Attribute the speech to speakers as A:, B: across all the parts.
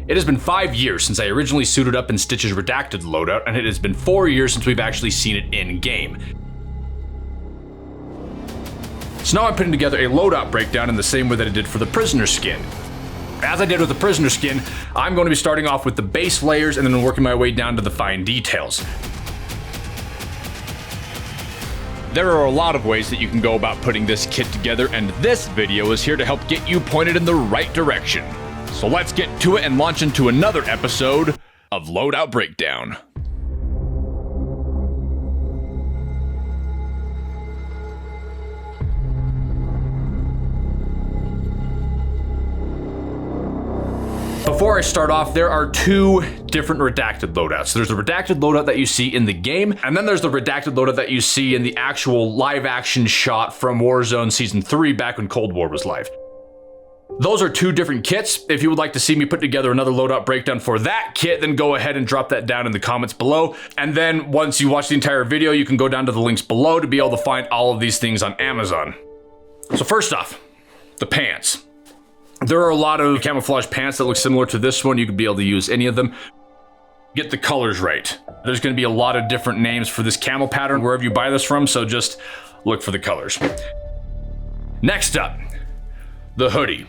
A: It has been 5 years since I originally suited up in Stitch's Redacted loadout, and it has been 4 years since we've actually seen it in-game. So now I'm putting together a loadout breakdown in the same way that I did for the prisoner skin. As I did with the prisoner skin, I'm going to be starting off with the base layers and then working my way down to the fine details. There are a lot of ways that you can go about putting this kit together, and this video is here to help get you pointed in the right direction. So let's get to it and launch into another episode of Loadout Breakdown. Before I start off, there are two different Redacted loadouts. There's the Redacted loadout that you see in the game, and then there's the Redacted loadout that you see in the actual live action shot from Warzone Season 3 back when Cold War was live. Those are two different kits. If you would like to see me put together another loadout breakdown for that kit, then go ahead and drop that down in the comments below. And then once you watch the entire video, you can go down to the links below to be able to find all of these things on Amazon. So first off, the pants. There are a lot of camouflage pants that look similar to this one. You could be able to use any of them. Get the colors right. There's going to be a lot of different names for this camo pattern wherever you buy this from, so just look for the colors. Next up, the hoodie.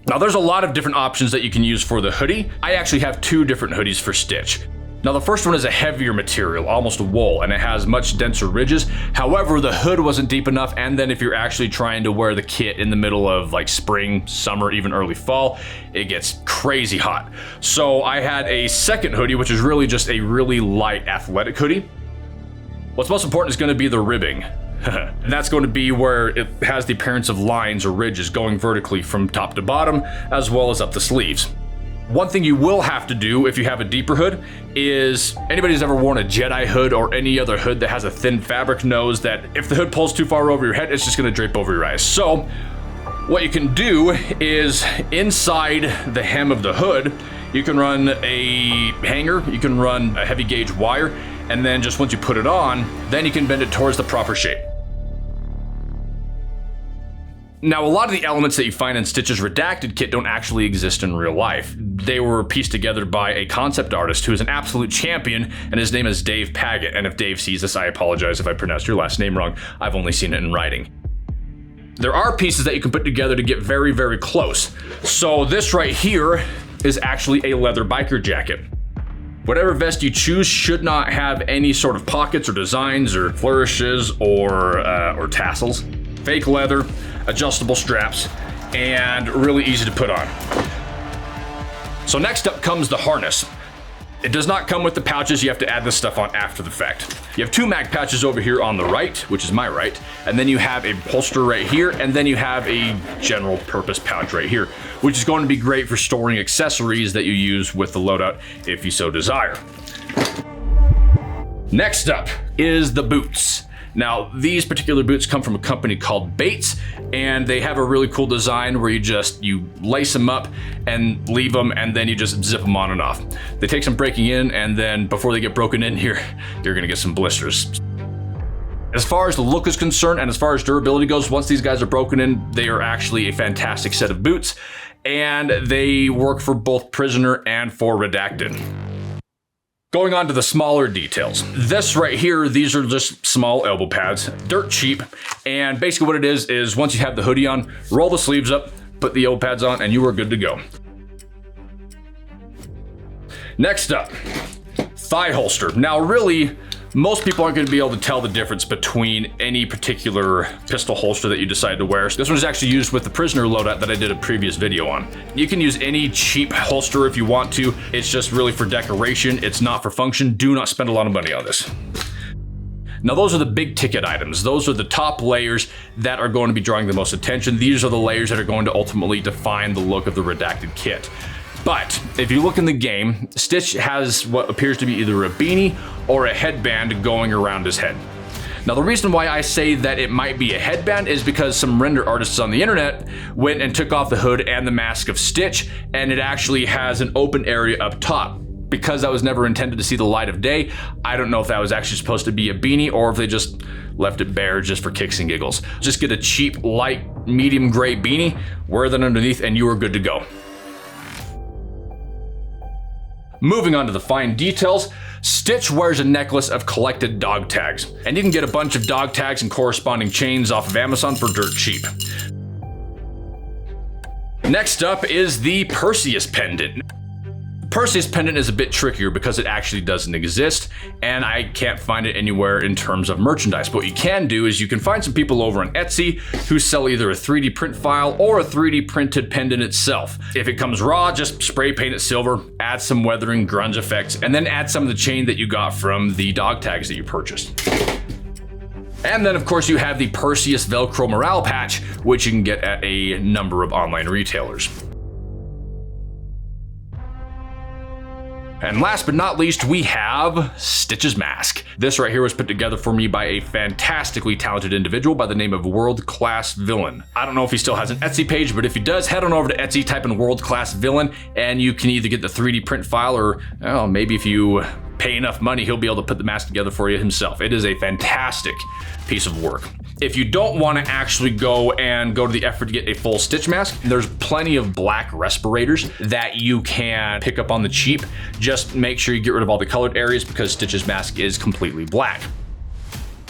A: Now there's a lot of different options that you can use for the hoodie. I actually have two different hoodies for Stitch. Now the first one is a heavier material, almost wool, and it has much denser ridges. However, the hood wasn't deep enough, and then if you're actually trying to wear the kit in the middle of like spring, summer, even early fall, it gets crazy hot. So I had a second hoodie, which is really just a really light athletic hoodie. What's most important is going to be the ribbing. And that's going to be where it has the appearance of lines or ridges going vertically from top to bottom, as well as up the sleeves. One thing you will have to do if you have a deeper hood is, anybody who's ever worn a Jedi hood or any other hood that has a thin fabric knows that if the hood pulls too far over your head, it's just going to drape over your eyes. So what you can do is inside the hem of the hood, you can run a hanger, you can run a heavy gauge wire, and then just once you put it on, then you can bend it towards the proper shape. Now, a lot of the elements that you find in Stitch's Redacted kit don't actually exist in real life. They were pieced together by a concept artist who is an absolute champion, and his name is Dave Paget. And if Dave sees this, I apologize if I pronounced your last name wrong. I've only seen it in writing. There are pieces that you can put together to get very, very close. So this right here is actually a leather biker jacket. Whatever vest you choose should not have any sort of pockets or designs or flourishes or tassels. Fake leather, adjustable straps, and really easy to put on. So next up comes the harness. It does not come with the pouches. You have to add this stuff on after the fact. You have two mag pouches over here on the right, which is my right, and then you have a holster right here, and then you have a general purpose pouch right here, which is going to be great for storing accessories that you use with the loadout if you so desire. Next up is the boots. Now, these particular boots come from a company called Bates, and they have a really cool design where you lace them up and leave them, and then you just zip them on and off. They take some breaking in, and then before they get broken in here, you're gonna get some blisters. As far as the look is concerned, and as far as durability goes, once these guys are broken in, they are actually a fantastic set of boots, and they work for both Prisoner and for Redacted. Going on to the smaller details. This right here, these are just small elbow pads, dirt cheap, and basically what it is once you have the hoodie on, roll the sleeves up, put the elbow pads on, and you are good to go. Next up, thigh holster. Now really, most people aren't going to be able to tell the difference between any particular pistol holster that you decide to wear. This one is actually used with the Prisoner loadout that I did a previous video on. You can use any cheap holster if you want to. It's just really for decoration. It's not for function. Do not spend a lot of money on this. Now those are the big ticket items. Those are the top layers that are going to be drawing the most attention. These are the layers that are going to ultimately define the look of the Redacted kit. But if you look in the game, Stitch has what appears to be either a beanie or a headband going around his head. Now the reason why I say that it might be a headband is because some render artists on the internet went and took off the hood and the mask of Stitch, and it actually has an open area up top. Because that was never intended to see the light of day, I don't know if that was actually supposed to be a beanie or if they just left it bare just for kicks and giggles. Just get a cheap, light, medium gray beanie, wear that underneath, and you are good to go. Moving on to the fine details, Stitch wears a necklace of collected dog tags, and you can get a bunch of dog tags and corresponding chains off of Amazon for dirt cheap. Next up is the Perseus pendant. Perseus pendant is a bit trickier because it actually doesn't exist, and I can't find it anywhere in terms of merchandise. But what you can do is you can find some people over on Etsy who sell either a 3D print file or a 3D printed pendant itself. If it comes raw, just spray paint it silver, add some weathering grunge effects, and then add some of the chain that you got from the dog tags that you purchased. And then of course you have the Perseus Velcro Morale Patch, which you can get at a number of online retailers. And last but not least, we have Stitch's mask. This right here was put together for me by a fantastically talented individual by the name of World Class Villain. I don't know if he still has an Etsy page, but if he does, head on over to Etsy, type in World Class Villain, and you can either get the 3D print file or maybe if you pay enough money, he'll be able to put the mask together for you himself. It is a fantastic piece of work. If you don't want to actually go to the effort to get a full Stitch mask, there's plenty of black respirators that you can pick up on the cheap. Just make sure you get rid of all the colored areas because Stitch's mask is completely black.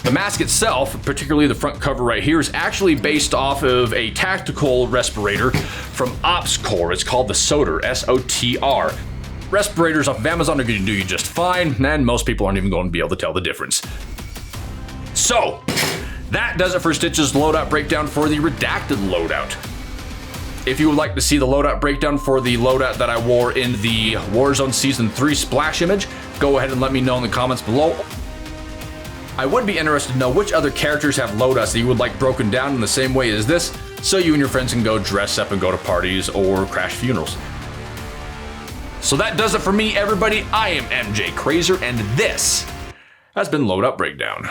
A: The mask itself, particularly the front cover right here, is actually based off of a tactical respirator from Ops Corps. It's called the Sotr, S-O-T-R. Respirators off of Amazon are going to do you just fine, and most people aren't even going to be able to tell the difference. So, that does it for Stitch's loadout breakdown for the Redacted loadout. If you would like to see the loadout breakdown for the loadout that I wore in the Warzone Season 3 splash image, go ahead and let me know in the comments below. I would be interested to know which other characters have loadouts that you would like broken down in the same way as this, so you and your friends can go dress up and go to parties or crash funerals. So that does it for me, everybody. I am MJ Kreyzer, and this has been Loadout Breakdown.